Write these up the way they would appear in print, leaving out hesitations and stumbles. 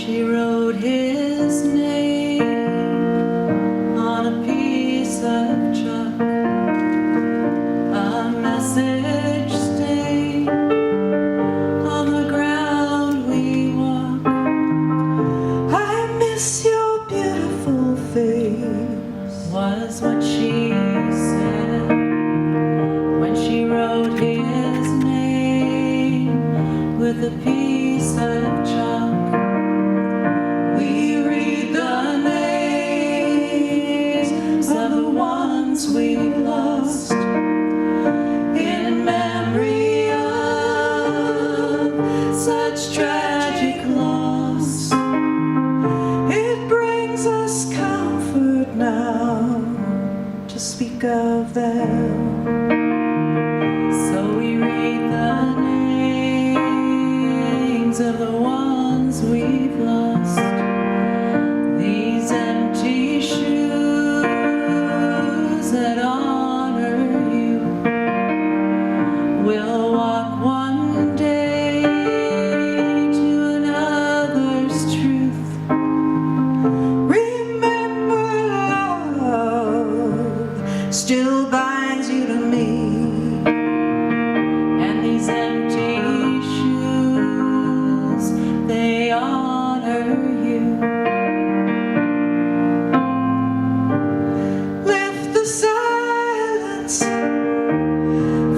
She wrote his name on a piece of chalk, a message stain on the ground we walk. I miss your beautiful face, was what she said when she wrote his name with a piece of chalk. We read the names of the ones we've lost in memory of such tragic loss. It brings us comfort now to speak of them. So we read the names of the ones we've lost. These empty shoes that honor you will walk one day to another's truth. Remember, love still binds you to me, and these empty shoes, they honor you. Lift the silence,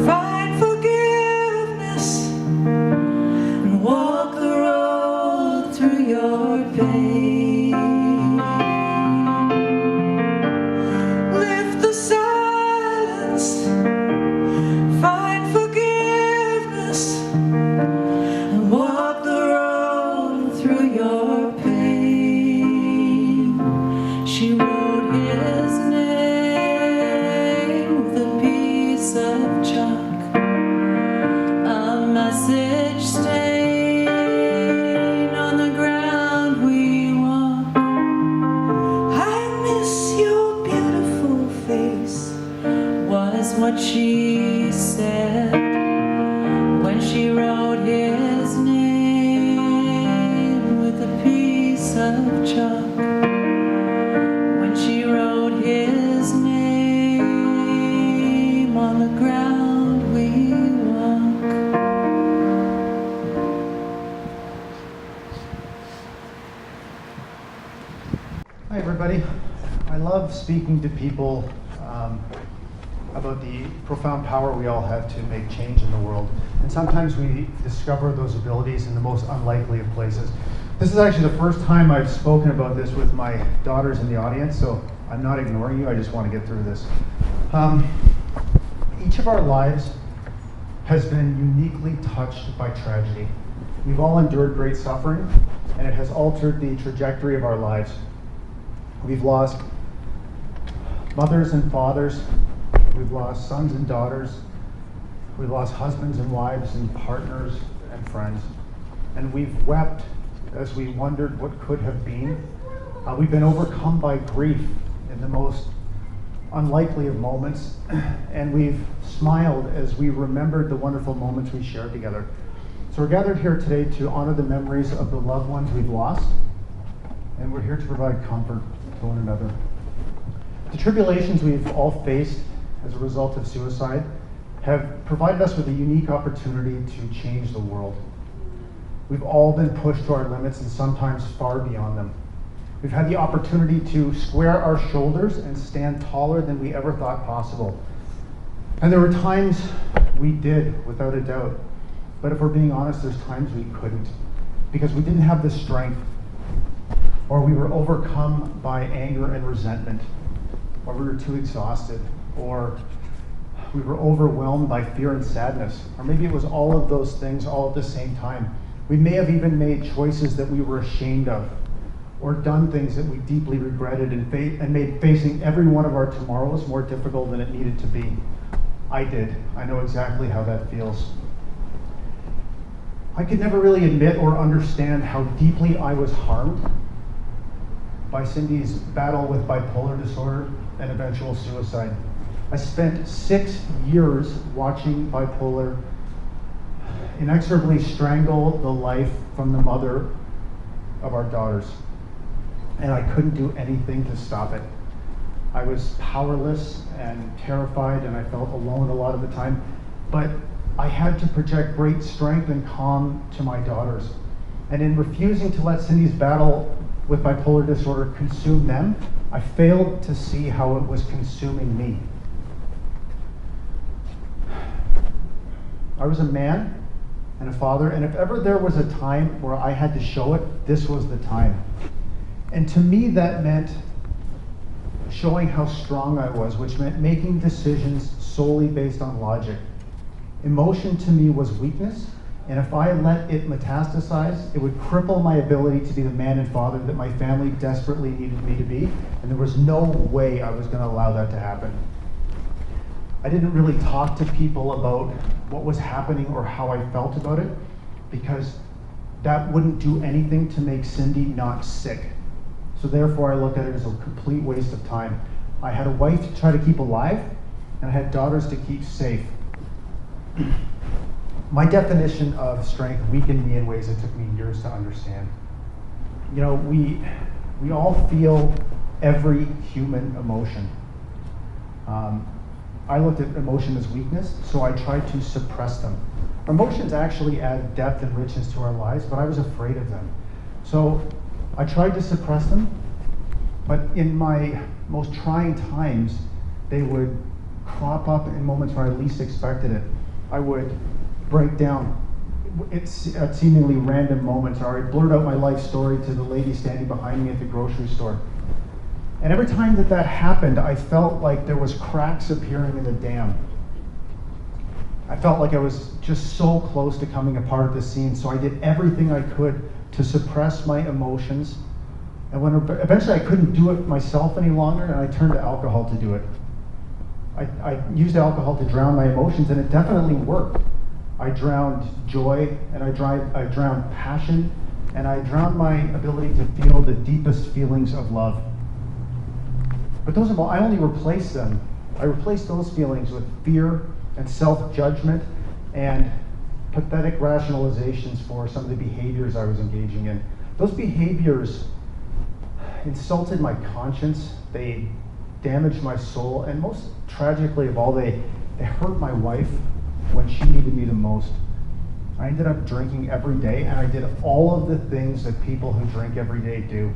find forgiveness, and walk the road through your pain. Lift the silence, find forgiveness, and walk the road through your pain. She wrote his name with a piece of chalk, a message stain on the ground we walk. I miss your beautiful face, was what she said when she wrote his name with a piece of chalk. When she wrote his name on the ground we walk. Hi everybody. I love speaking to people about the profound power we all have to make change in the world. And sometimes we discover those abilities in the most unlikely of places. This is actually the first time I've spoken about this with my daughters in the audience, so I'm not ignoring you, I just want to get through this. Each of our lives has been uniquely touched by tragedy. We've all endured great suffering, and it has altered the trajectory of our lives. We've lost mothers and fathers, we've lost sons and daughters, we've lost husbands and wives and partners and friends, and we've wept as we wondered what could have been. We've been overcome by grief in the most unlikely of moments, and we've smiled as we remembered the wonderful moments we shared together. So we're gathered here today to honor the memories of the loved ones we've lost, and we're here to provide comfort to one another. The tribulations we've all faced as a result of suicide have provided us with a unique opportunity to change the world. We've all been pushed to our limits and sometimes far beyond them. We've had the opportunity to square our shoulders and stand taller than we ever thought possible. And there were times we did, without a doubt. But if we're being honest, there's times we couldn't, because we didn't have the strength, or we were overcome by anger and resentment, or we were too exhausted, or we were overwhelmed by fear and sadness, or maybe it was all of those things all at the same time. We may have even made choices that we were ashamed of, or done things that we deeply regretted and made facing every one of our tomorrows more difficult than it needed to be. I did. I know exactly how that feels. I could never really admit or understand how deeply I was harmed by Cindy's battle with bipolar disorder and eventual suicide. I spent 6 years watching bipolar inexorably strangle the life from the mother of our daughters, and I couldn't do anything to stop it. I was powerless and terrified, and I felt alone a lot of the time, but I had to project great strength and calm to my daughters. And in refusing to let Cindy's battle with bipolar disorder consume them, I failed to see how it was consuming me. I was a man and a father, and if ever there was a time where I had to show it, this was the time. And to me, that meant showing how strong I was, which meant making decisions solely based on logic. Emotion to me was weakness, and if I let it metastasize, it would cripple my ability to be the man and father that my family desperately needed me to be, and there was no way I was going to allow that to happen. I didn't really talk to people about what was happening or how I felt about it, because that wouldn't do anything to make Cindy not sick. So therefore I looked at it as a complete waste of time. I had a wife to try to keep alive, and I had daughters to keep safe. My definition of strength weakened me in ways that took me years to understand. You know, we all feel every human emotion. I looked at emotion as weakness, so I tried to suppress them. Emotions actually add depth and richness to our lives, but I was afraid of them. So I tried to suppress them, but in my most trying times, they would crop up in moments where I least expected it. I would break down at seemingly random moments, or I'd blurt out my life story to the lady standing behind me at the grocery store. And every time that happened, I felt like there was cracks appearing in the dam. I felt like I was just so close to coming apart at the seams, so I did everything I could to suppress my emotions. And when eventually I couldn't do it myself any longer, and I turned to alcohol to do it. I used alcohol to drown my emotions, and it definitely worked. I drowned joy, and I drowned passion, and I drowned my ability to feel the deepest feelings of love. But I only replaced them. I replaced those feelings with fear and self-judgment and pathetic rationalizations for some of the behaviors I was engaging in. Those behaviors insulted my conscience, they damaged my soul, and most tragically of all, they hurt my wife when she needed me the most. I ended up drinking every day, and I did all of the things that people who drink every day do.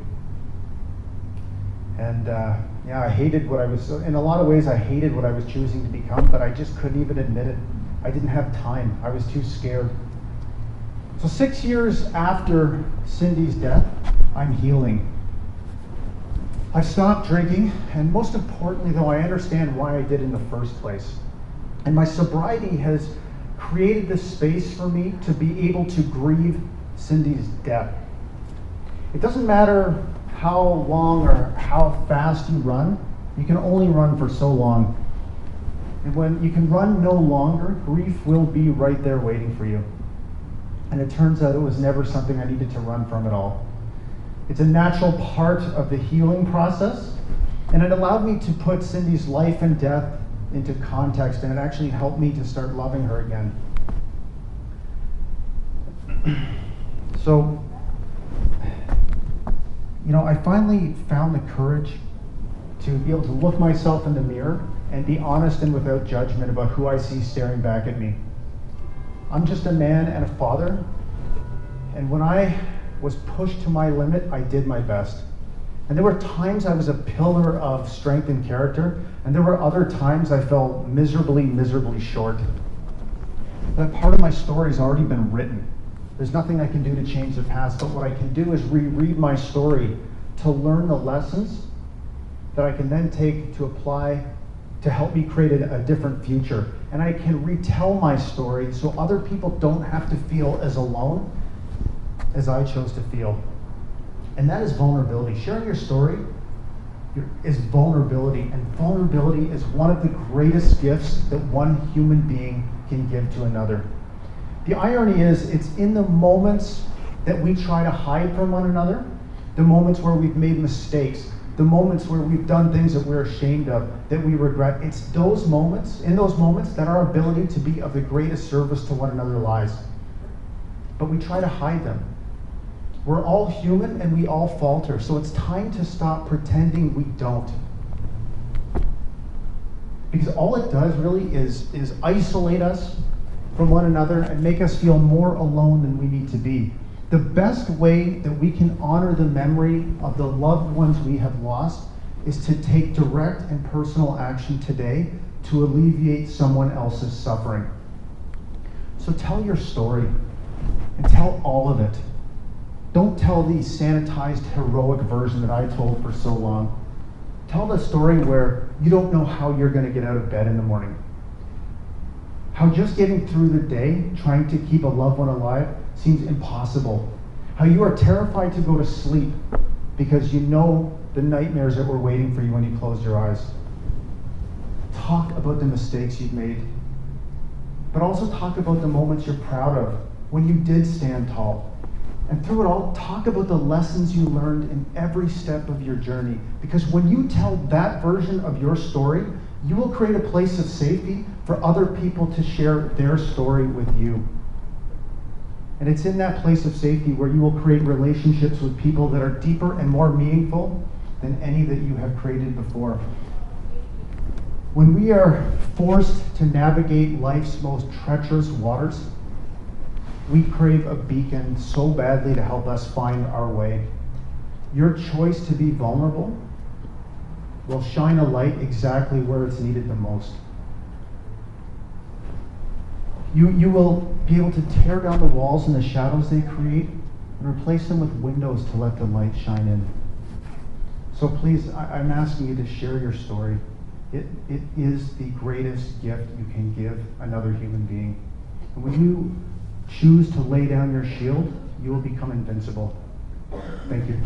And I hated what I was, in a lot of ways I hated what I was choosing to become, but I just couldn't even admit it. I didn't have time. I was too scared. So 6 years after Cindy's death, I'm healing. I stopped drinking, and most importantly though, I understand why I did in the first place. And my sobriety has created this space for me to be able to grieve Cindy's death. It doesn't matter how long or how fast you run, you can only run for so long. And when you can run no longer, grief will be right there waiting for you. And it turns out it was never something I needed to run from at all. It's a natural part of the healing process, and it allowed me to put Cindy's life and death into context, and it actually helped me to start loving her again. So, I finally found the courage to be able to look myself in the mirror and be honest and without judgment about who I see staring back at me. I'm just a man and a father, and when I was pushed to my limit, I did my best. And there were times I was a pillar of strength and character, and there were other times I fell miserably, miserably short. That part of my story has already been written. There's nothing I can do to change the past, but what I can do is reread my story to learn the lessons that I can then take to apply to help me create a different future. And I can retell my story so other people don't have to feel as alone as I chose to feel. And that is vulnerability. Sharing your story is vulnerability, and vulnerability is one of the greatest gifts that one human being can give to another. The irony is, it's in the moments that we try to hide from one another, the moments where we've made mistakes, the moments where we've done things that we're ashamed of, that we regret. It's those moments, that our ability to be of the greatest service to one another lies. But we try to hide them. We're all human and we all falter, so it's time to stop pretending we don't. Because all it does really is isolate us from one another and make us feel more alone than we need to be. The best way that we can honor the memory of the loved ones we have lost is to take direct and personal action today to alleviate someone else's suffering. So tell your story and tell all of it. Don't tell the sanitized, heroic version that I told for so long. Tell the story where you don't know how you're going to get out of bed in the morning. How just getting through the day, trying to keep a loved one alive, seems impossible. How you are terrified to go to sleep because you know the nightmares that were waiting for you when you closed your eyes. Talk about the mistakes you've made, but also talk about the moments you're proud of when you did stand tall. And through it all, talk about the lessons you learned in every step of your journey. Because when you tell that version of your story, you will create a place of safety for other people to share their story with you. And it's in that place of safety where you will create relationships with people that are deeper and more meaningful than any that you have created before. When we are forced to navigate life's most treacherous waters, we crave a beacon so badly to help us find our way. Your choice to be vulnerable will shine a light exactly where it's needed the most. You will be able to tear down the walls and the shadows they create and replace them with windows to let the light shine in. So please, I'm asking you to share your story. It is the greatest gift you can give another human being. And when you choose to lay down your shield, you will become invincible. Thank you.